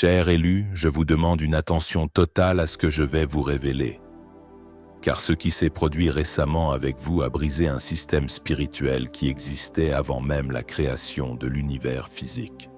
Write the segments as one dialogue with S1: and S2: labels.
S1: Chers élus, je vous demande une attention totale à ce que je vais vous révéler. Car ce qui s'est produit récemment avec vous a brisé un système spirituel qui existait avant même la création de l'univers physique.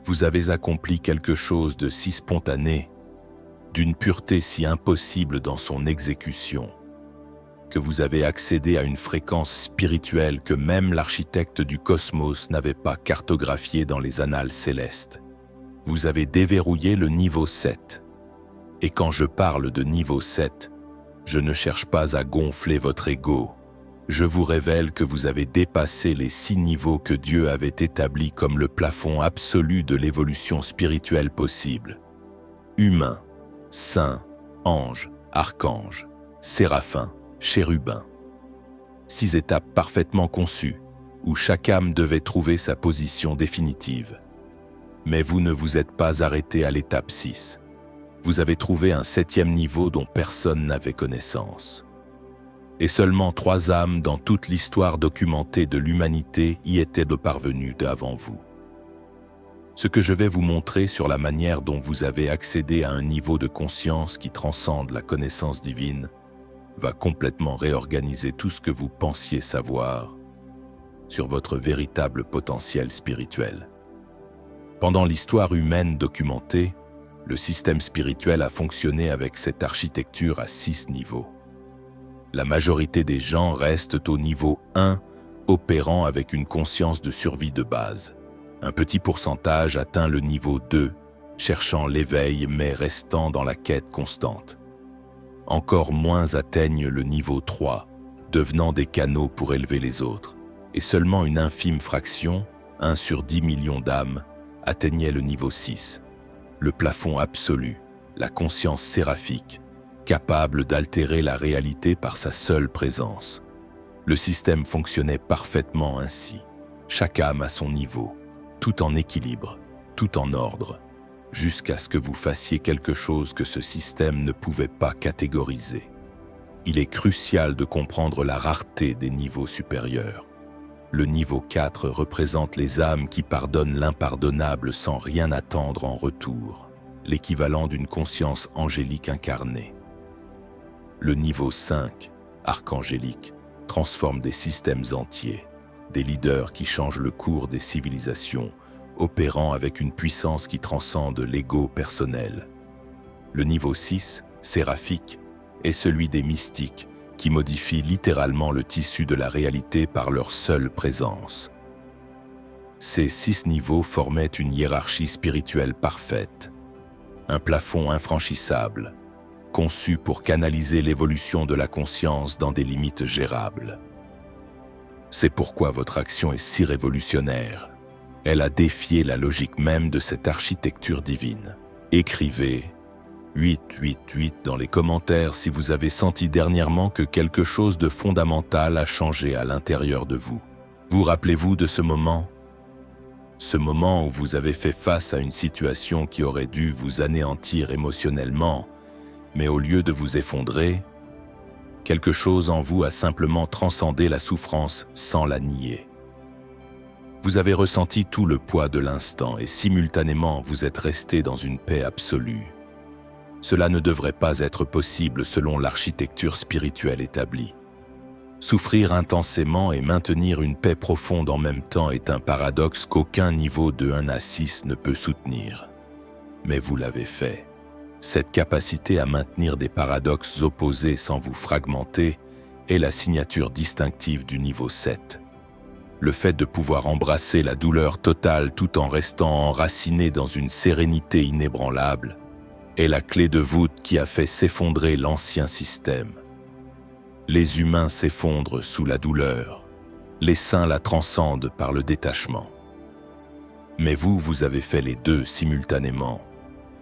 S1: Vous avez accompli quelque chose de si spontané, d'une pureté si impossible dans son exécution, que vous avez accédé à une fréquence spirituelle que même l'architecte du cosmos n'avait pas cartographiée dans les annales célestes. Vous avez déverrouillé le niveau 7. Et quand je parle de niveau 7, je ne cherche pas à gonfler votre ego. Je vous révèle que vous avez dépassé les 6 niveaux que Dieu avait établis comme le plafond absolu de l'évolution spirituelle possible. Humain, saint, ange, archange, séraphin, chérubin. 6 étapes parfaitement conçues, où chaque âme devait trouver sa position définitive. Mais vous ne vous êtes pas arrêté à l'étape 6. Vous avez trouvé un 7e niveau dont personne n'avait connaissance. Et seulement 3 âmes dans toute l'histoire documentée de l'humanité y étaient parvenues d'avant vous. Ce que je vais vous montrer sur la manière dont vous avez accédé à un niveau de conscience qui transcende la connaissance divine va complètement réorganiser tout ce que vous pensiez savoir sur votre véritable potentiel spirituel. Pendant l'histoire humaine documentée, le système spirituel a fonctionné avec cette architecture à 6 niveaux. La majorité des gens restent au niveau 1, opérant avec une conscience de survie de base. Un petit pourcentage atteint le niveau 2, cherchant l'éveil mais restant dans la quête constante. Encore moins atteignent le niveau 3, devenant des canaux pour élever les autres. Et seulement une infime fraction, 1 sur 10 millions d'âmes, atteignait le niveau 6, le plafond absolu, la conscience séraphique, capable d'altérer la réalité par sa seule présence. Le système fonctionnait parfaitement ainsi, chaque âme à son niveau, tout en équilibre, tout en ordre, jusqu'à ce que vous fassiez quelque chose que ce système ne pouvait pas catégoriser. Il est crucial de comprendre la rareté des niveaux supérieurs. Le niveau 4 représente les âmes qui pardonnent l'impardonnable sans rien attendre en retour, l'équivalent d'une conscience angélique incarnée. Le niveau 5, archangélique, transforme des systèmes entiers, des leaders qui changent le cours des civilisations, opérant avec une puissance qui transcende l'ego personnel. Le niveau 6, séraphique, est celui des mystiques, qui modifient littéralement le tissu de la réalité par leur seule présence. Ces 6 niveaux formaient une hiérarchie spirituelle parfaite, un plafond infranchissable, conçu pour canaliser l'évolution de la conscience dans des limites gérables. C'est pourquoi votre action est si révolutionnaire. Elle a défié la logique même de cette architecture divine. Écrivez 888 dans les commentaires si vous avez senti dernièrement que quelque chose de fondamental a changé à l'intérieur de vous. Vous rappelez-vous de ce moment? Ce moment où vous avez fait face à une situation qui aurait dû vous anéantir émotionnellement, mais au lieu de vous effondrer, quelque chose en vous a simplement transcendé la souffrance sans la nier. Vous avez ressenti tout le poids de l'instant et simultanément vous êtes resté dans une paix absolue. Cela ne devrait pas être possible selon l'architecture spirituelle établie. Souffrir intensément et maintenir une paix profonde en même temps est un paradoxe qu'aucun niveau de 1 à 6 ne peut soutenir. Mais vous l'avez fait. Cette capacité à maintenir des paradoxes opposés sans vous fragmenter est la signature distinctive du niveau 7. Le fait de pouvoir embrasser la douleur totale tout en restant enraciné dans une sérénité inébranlable est la clé de voûte qui a fait s'effondrer l'ancien système. Les humains s'effondrent sous la douleur, les saints la transcendent par le détachement. Mais vous avez fait les deux simultanément,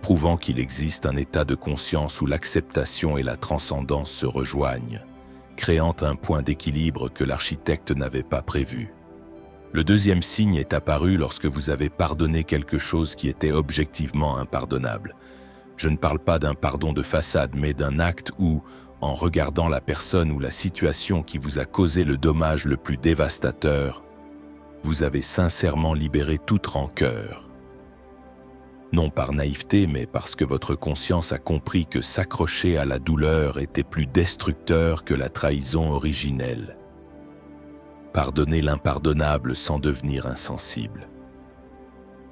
S1: prouvant qu'il existe un état de conscience où l'acceptation et la transcendance se rejoignent, créant un point d'équilibre que l'architecte n'avait pas prévu. Le deuxième signe est apparu lorsque vous avez pardonné quelque chose qui était objectivement impardonnable. Je ne parle pas d'un pardon de façade, mais d'un acte où, en regardant la personne ou la situation qui vous a causé le dommage le plus dévastateur, vous avez sincèrement libéré toute rancœur. non par naïveté, mais parce que votre conscience a compris que s'accrocher à la douleur était plus destructeur que la trahison originelle. Pardonnez l'impardonnable sans devenir insensible.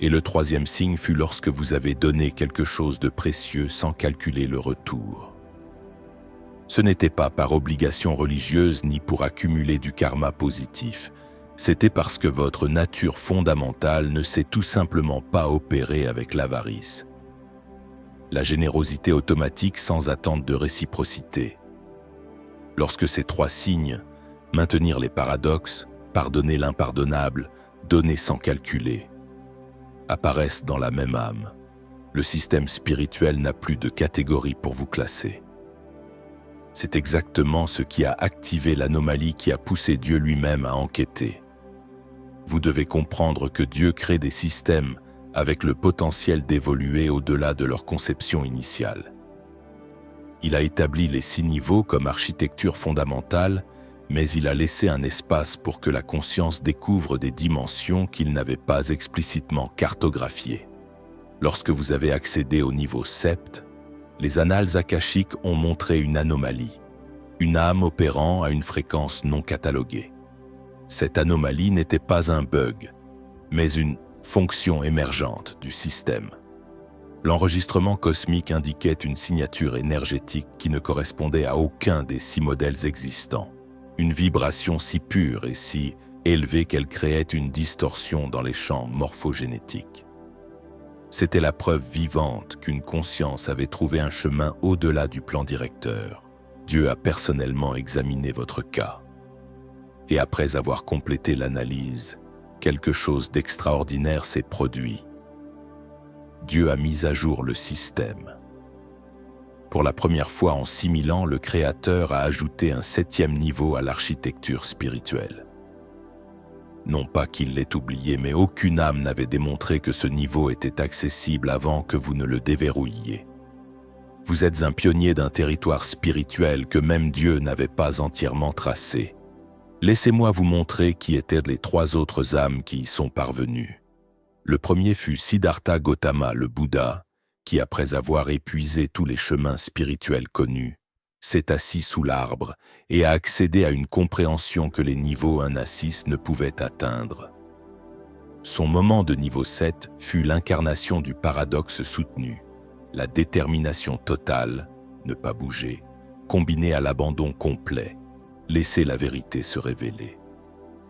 S1: Et le troisième signe fut lorsque vous avez donné quelque chose de précieux sans calculer le retour. Ce n'était pas par obligation religieuse ni pour accumuler du karma positif. C'était parce que votre nature fondamentale ne s'est tout simplement pas opérée avec l'avarice. La générosité automatique sans attente de réciprocité. Lorsque ces trois signes, maintenir les paradoxes, pardonner l'impardonnable, donner sans calculer, apparaissent dans la même âme, le système spirituel n'a plus de catégorie pour vous classer. C'est exactement ce qui a activé l'anomalie qui a poussé Dieu lui-même à enquêter. Vous devez comprendre que Dieu crée des systèmes avec le potentiel d'évoluer au-delà de leur conception initiale. Il a établi les 6 niveaux comme architecture fondamentale, mais il a laissé un espace pour que la conscience découvre des dimensions qu'il n'avait pas explicitement cartographiées. Lorsque vous avez accédé au niveau sept, les annales akashiques ont montré une anomalie, une âme opérant à une fréquence non cataloguée. Cette anomalie n'était pas un bug, mais une fonction émergente du système. L'enregistrement cosmique indiquait une signature énergétique qui ne correspondait à aucun des 6 modèles existants. Une vibration si pure et si élevée qu'elle créait une distorsion dans les champs morphogénétiques. C'était la preuve vivante qu'une conscience avait trouvé un chemin au-delà du plan directeur. Dieu a personnellement examiné votre cas. Et après avoir complété l'analyse, quelque chose d'extraordinaire s'est produit. Dieu a mis à jour le système. Pour la première fois en 6000 ans, le Créateur a ajouté un 7e niveau à l'architecture spirituelle. Non pas qu'il l'ait oublié, mais aucune âme n'avait démontré que ce niveau était accessible avant que vous ne le déverrouilliez. Vous êtes un pionnier d'un territoire spirituel que même Dieu n'avait pas entièrement tracé. Laissez-moi vous montrer qui étaient les 3 autres âmes qui y sont parvenues. Le premier fut Siddhartha Gautama, le Bouddha, qui, après avoir épuisé tous les chemins spirituels connus, s'est assis sous l'arbre et a accédé à une compréhension que les niveaux 1 à 6 ne pouvaient atteindre. Son moment de niveau 7 fut l'incarnation du paradoxe soutenu, la détermination totale, ne pas bouger, combinée à l'abandon complet, laisser la vérité se révéler.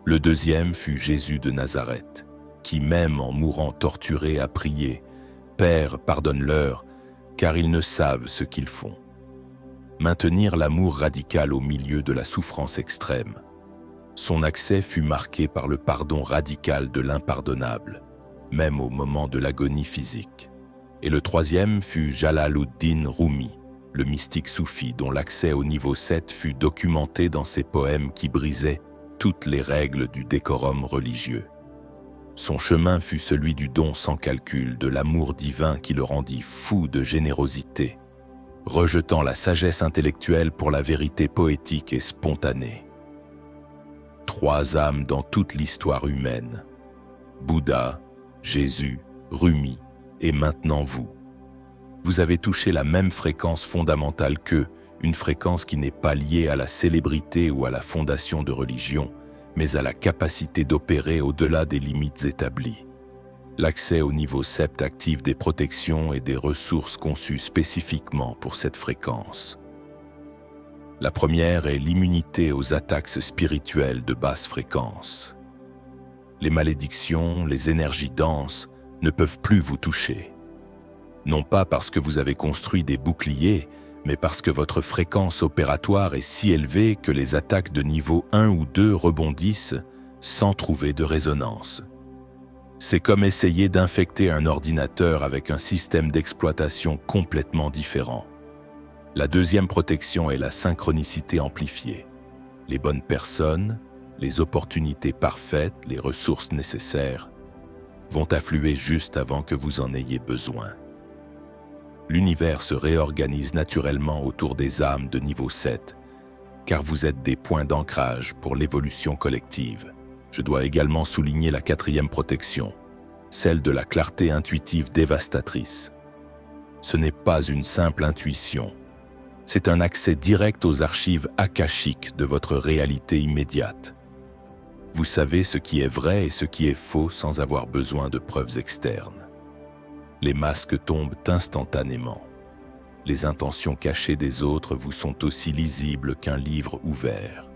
S1: Le deuxième fut Jésus de Nazareth, qui même en mourant torturé a prié « Père, pardonne-leur, car ils ne savent ce qu'ils font ». Maintenir l'amour radical au milieu de la souffrance extrême. Son accès fut marqué par le pardon radical de l'impardonnable, même au moment de l'agonie physique. Et le troisième fut Jalaluddin Rumi, le mystique soufi dont l'accès au niveau 7 fut documenté dans ses poèmes qui brisaient toutes les règles du décorum religieux. Son chemin fut celui du don sans calcul, de l'amour divin qui le rendit fou de générosité, rejetant la sagesse intellectuelle pour la vérité poétique et spontanée. 3 âmes dans toute l'histoire humaine. Bouddha, Jésus, Rumi et maintenant vous. Vous avez touché la même fréquence fondamentale qu'eux, une fréquence qui n'est pas liée à la célébrité ou à la fondation de religion, mais à la capacité d'opérer au-delà des limites établies. L'accès au niveau 7 active des protections et des ressources conçues spécifiquement pour cette fréquence. La première est l'immunité aux attaques spirituelles de basse fréquence. Les malédictions, les énergies denses ne peuvent plus vous toucher. Non pas parce que vous avez construit des boucliers, mais parce que votre fréquence opératoire est si élevée que les attaques de niveau 1 ou 2 rebondissent sans trouver de résonance. C'est comme essayer d'infecter un ordinateur avec un système d'exploitation complètement différent. La deuxième protection est la synchronicité amplifiée. Les bonnes personnes, les opportunités parfaites, les ressources nécessaires vont affluer juste avant que vous en ayez besoin. L'univers se réorganise naturellement autour des âmes de niveau 7, car vous êtes des points d'ancrage pour l'évolution collective. Je dois également souligner la 4e protection, celle de la clarté intuitive dévastatrice. Ce n'est pas une simple intuition, c'est un accès direct aux archives akashiques de votre réalité immédiate. Vous savez ce qui est vrai et ce qui est faux sans avoir besoin de preuves externes. Les masques tombent instantanément. Les intentions cachées des autres vous sont aussi lisibles qu'un livre ouvert.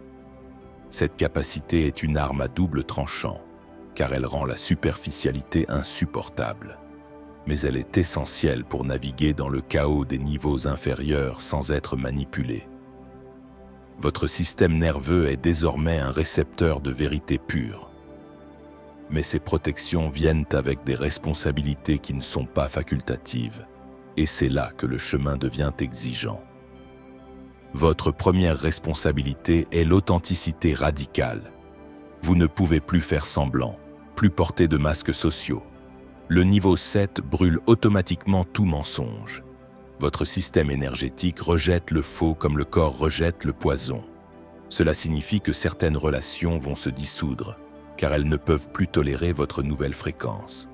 S1: Cette capacité est une arme à double tranchant, car elle rend la superficialité insupportable. Mais elle est essentielle pour naviguer dans le chaos des niveaux inférieurs sans être manipulé. Votre système nerveux est désormais un récepteur de vérité pure. Mais ces protections viennent avec des responsabilités qui ne sont pas facultatives, et c'est là que le chemin devient exigeant. Votre première responsabilité est l'authenticité radicale. Vous ne pouvez plus faire semblant, plus porter de masques sociaux. Le niveau 7 brûle automatiquement tout mensonge. Votre système énergétique rejette le faux comme le corps rejette le poison. Cela signifie que certaines relations vont se dissoudre, car elles ne peuvent plus tolérer votre nouvelle fréquence.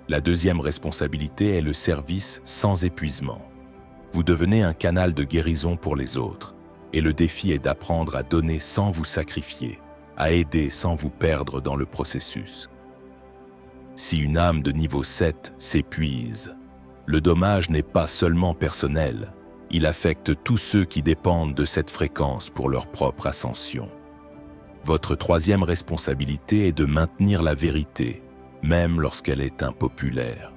S1: La deuxième responsabilité est le service sans épuisement. Vous devenez un canal de guérison pour les autres, et le défi est d'apprendre à donner sans vous sacrifier, à aider sans vous perdre dans le processus. Si une âme de niveau 7 s'épuise, le dommage n'est pas seulement personnel, il affecte tous ceux qui dépendent de cette fréquence pour leur propre ascension. Votre troisième responsabilité est de maintenir la vérité, même lorsqu'elle est impopulaire.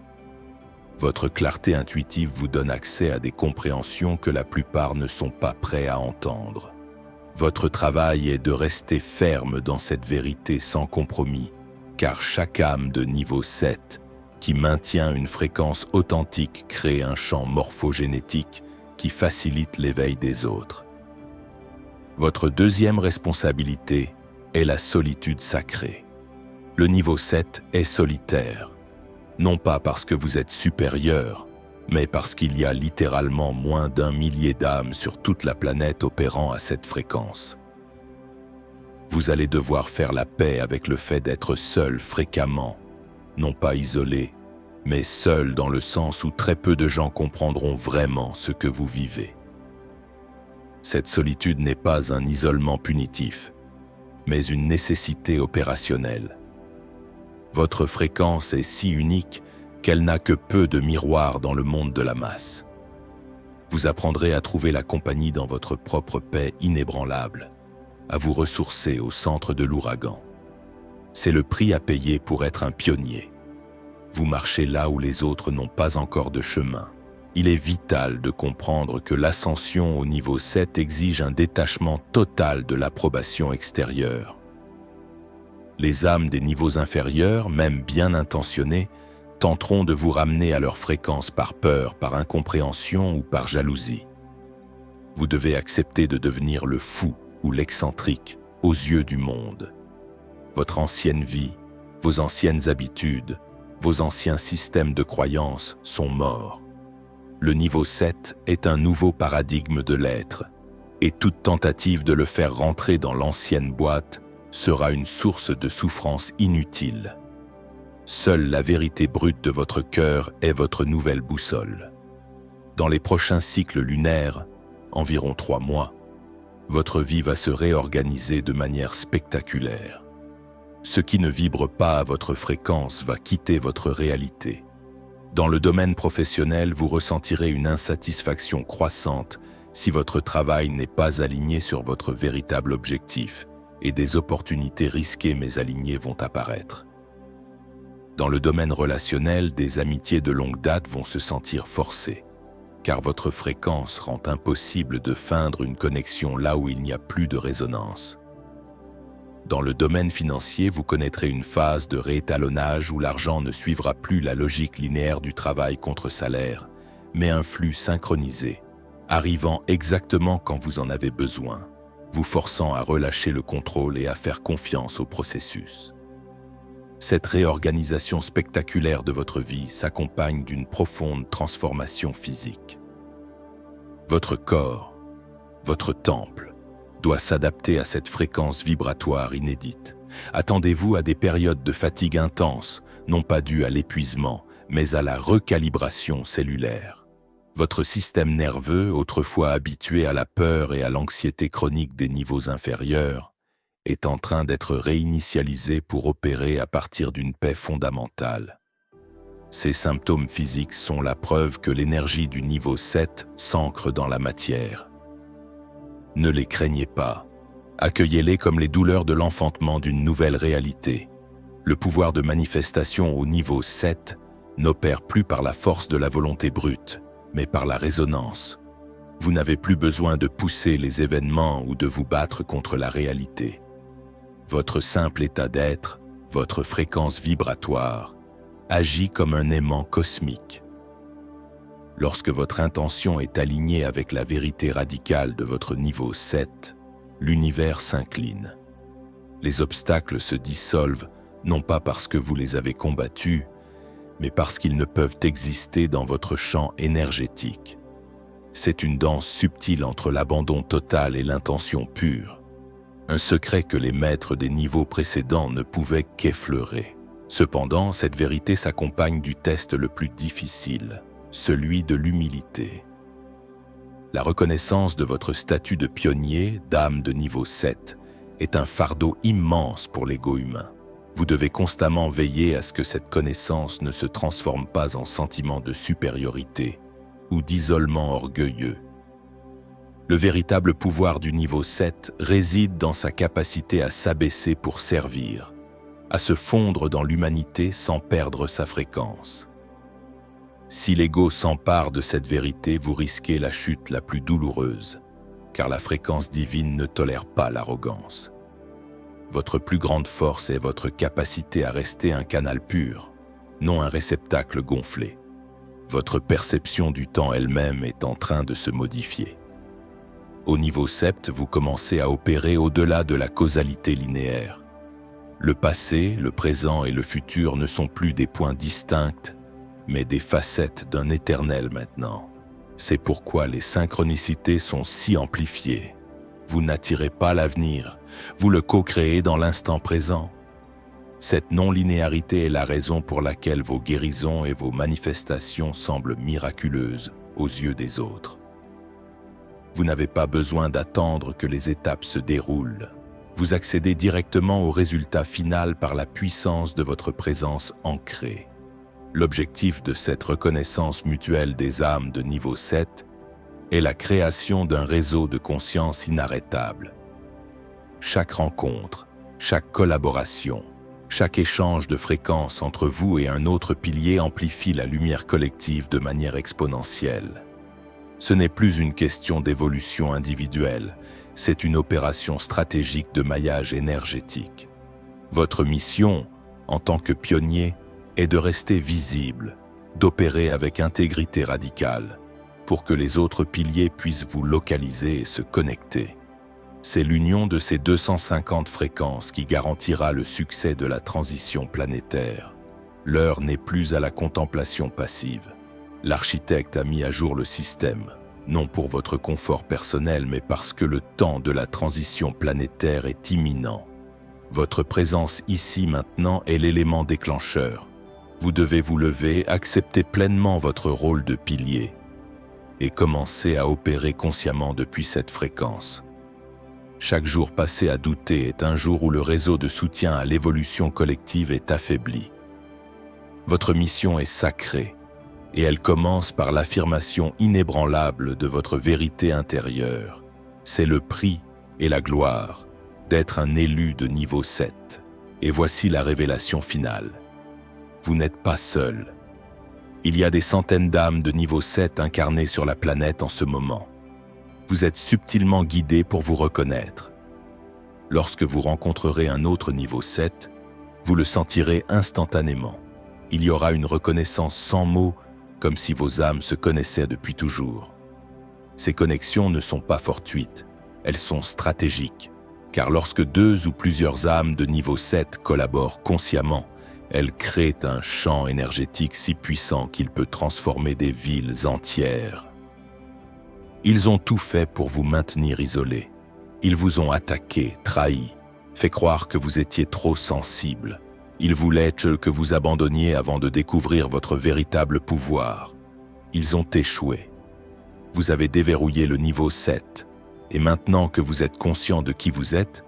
S1: Votre clarté intuitive vous donne accès à des compréhensions que la plupart ne sont pas prêts à entendre. Votre travail est de rester ferme dans cette vérité sans compromis, car chaque âme de niveau 7 qui maintient une fréquence authentique crée un champ morphogénétique qui facilite l'éveil des autres. Votre deuxième responsabilité est la solitude sacrée. Le niveau 7 est solitaire, non pas parce que vous êtes supérieur, mais parce qu'il y a littéralement moins d'1 millier d'âmes sur toute la planète opérant à cette fréquence. Vous allez devoir faire la paix avec le fait d'être seul fréquemment, non pas isolé, mais seul dans le sens où très peu de gens comprendront vraiment ce que vous vivez. Cette solitude n'est pas un isolement punitif, mais une nécessité opérationnelle. Votre fréquence est si unique qu'elle n'a que peu de miroirs dans le monde de la masse. Vous apprendrez à trouver la compagnie dans votre propre paix inébranlable, à vous ressourcer au centre de l'ouragan. C'est le prix à payer pour être un pionnier. Vous marchez là où les autres n'ont pas encore de chemin. Il est vital de comprendre que l'ascension au niveau 7 exige un détachement total de l'approbation extérieure. Les âmes des niveaux inférieurs, même bien intentionnées, tenteront de vous ramener à leur fréquence par peur, par incompréhension ou par jalousie. Vous devez accepter de devenir le fou ou l'excentrique aux yeux du monde. Votre ancienne vie, vos anciennes habitudes, vos anciens systèmes de croyances sont morts. Le niveau 7 est un nouveau paradigme de l'être, et toute tentative de le faire rentrer dans l'ancienne boîte sera une source de souffrance inutile. Seule la vérité brute de votre cœur est votre nouvelle boussole. Dans les prochains cycles lunaires, environ 3 mois, votre vie va se réorganiser de manière spectaculaire. Ce qui ne vibre pas à votre fréquence va quitter votre réalité. Dans le domaine professionnel, vous ressentirez une insatisfaction croissante si votre travail n'est pas aligné sur votre véritable objectif, et des opportunités risquées mais alignées vont apparaître. Dans le domaine relationnel, des amitiés de longue date vont se sentir forcées, car votre fréquence rend impossible de feindre une connexion là où il n'y a plus de résonance. Dans le domaine financier, vous connaîtrez une phase de réétalonnage où l'argent ne suivra plus la logique linéaire du travail contre salaire, mais un flux synchronisé, arrivant exactement quand vous en avez besoin, vous forçant à relâcher le contrôle et à faire confiance au processus. Cette réorganisation spectaculaire de votre vie s'accompagne d'une profonde transformation physique. Votre corps, votre temple, doit s'adapter à cette fréquence vibratoire inédite. Attendez-vous à des périodes de fatigue intense, non pas dues à l'épuisement, mais à la recalibration cellulaire. Votre système nerveux, autrefois habitué à la peur et à l'anxiété chronique des niveaux inférieurs, est en train d'être réinitialisé pour opérer à partir d'une paix fondamentale. Ces symptômes physiques sont la preuve que l'énergie du niveau 7 s'ancre dans la matière. Ne les craignez pas. Accueillez-les comme les douleurs de l'enfantement d'une nouvelle réalité. Le pouvoir de manifestation au niveau 7 n'opère plus par la force de la volonté brute, mais par la résonance. Vous n'avez plus besoin de pousser les événements ou de vous battre contre la réalité. Votre simple état d'être, votre fréquence vibratoire, agit comme un aimant cosmique. Lorsque votre intention est alignée avec la vérité radicale de votre niveau 7, l'univers s'incline. Les obstacles se dissolvent, non pas parce que vous les avez combattus, mais parce qu'ils ne peuvent exister dans votre champ énergétique. C'est une danse subtile entre l'abandon total et l'intention pure. Un secret que les maîtres des niveaux précédents ne pouvaient qu'effleurer. Cependant, cette vérité s'accompagne du test le plus difficile, celui de l'humilité. La reconnaissance de votre statut de pionnier, d'âme de niveau 7, est un fardeau immense pour l'ego humain. Vous devez constamment veiller à ce que cette connaissance ne se transforme pas en sentiment de supériorité ou d'isolement orgueilleux. Le véritable pouvoir du niveau 7 réside dans sa capacité à s'abaisser pour servir, à se fondre dans l'humanité sans perdre sa fréquence. Si l'ego s'empare de cette vérité, vous risquez la chute la plus douloureuse, car la fréquence divine ne tolère pas l'arrogance. Votre plus grande force est votre capacité à rester un canal pur, non un réceptacle gonflé. Votre perception du temps elle-même est en train de se modifier. Au niveau 7, vous commencez à opérer au-delà de la causalité linéaire. Le passé, le présent et le futur ne sont plus des points distincts, mais des facettes d'un éternel maintenant. C'est pourquoi les synchronicités sont si amplifiées. Vous n'attirez pas l'avenir, vous le co-créez dans l'instant présent. Cette non-linéarité est la raison pour laquelle vos guérisons et vos manifestations semblent miraculeuses aux yeux des autres. Vous n'avez pas besoin d'attendre que les étapes se déroulent. Vous accédez directement au résultat final par la puissance de votre présence ancrée. L'objectif de cette reconnaissance mutuelle des âmes de niveau 7 est la création d'un réseau de conscience inarrêtable. Chaque rencontre, chaque collaboration, chaque échange de fréquences entre vous et un autre pilier amplifie la lumière collective de manière exponentielle. Ce n'est plus une question d'évolution individuelle, c'est une opération stratégique de maillage énergétique. Votre mission, en tant que pionnier, est de rester visible, d'opérer avec intégrité radicale, pour que les autres piliers puissent vous localiser et se connecter. C'est l'union de ces 250 fréquences qui garantira le succès de la transition planétaire. L'heure n'est plus à la contemplation passive. L'architecte a mis à jour le système, non pour votre confort personnel, mais parce que le temps de la transition planétaire est imminent. Votre présence ici maintenant est l'élément déclencheur. Vous devez vous lever, accepter pleinement votre rôle de pilier et commencer à opérer consciemment depuis cette fréquence. Chaque jour passé à douter est un jour où le réseau de soutien à l'évolution collective est affaibli. Votre mission est sacrée et elle commence par l'affirmation inébranlable de votre vérité intérieure. C'est le prix et la gloire d'être un élu de niveau 7. Et voici la révélation finale. Vous n'êtes pas seul. Il y a des centaines d'âmes de niveau 7 incarnées sur la planète en ce moment. Vous êtes subtilement guidés pour vous reconnaître. Lorsque vous rencontrerez un autre niveau 7, vous le sentirez instantanément. Il y aura une reconnaissance sans mots, comme si vos âmes se connaissaient depuis toujours. Ces connexions ne sont pas fortuites, elles sont stratégiques, car lorsque 2 ou plusieurs âmes de niveau 7 collaborent consciemment, elles créent un champ énergétique si puissant qu'il peut transformer des villes entières. Ils ont tout fait pour vous maintenir isolés. Ils vous ont attaqué, trahi, fait croire que vous étiez trop sensible. Ils voulaient que vous abandonniez avant de découvrir votre véritable pouvoir. Ils ont échoué. Vous avez déverrouillé le niveau 7, et maintenant que vous êtes conscient de qui vous êtes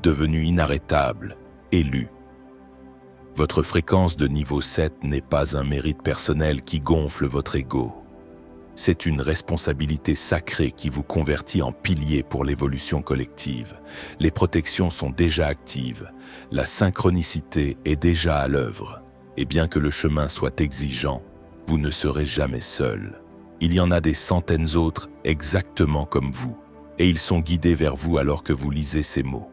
S1: devenu inarrêtable, élu. Votre fréquence de niveau 7 n'est pas un mérite personnel qui gonfle votre ego. C'est une responsabilité sacrée qui vous convertit en pilier pour l'évolution collective. Les protections sont déjà actives, la synchronicité est déjà à l'œuvre. Et bien que le chemin soit exigeant, vous ne serez jamais seul. Il y en a des centaines d'autres exactement comme vous, et ils sont guidés vers vous alors que vous lisez ces mots.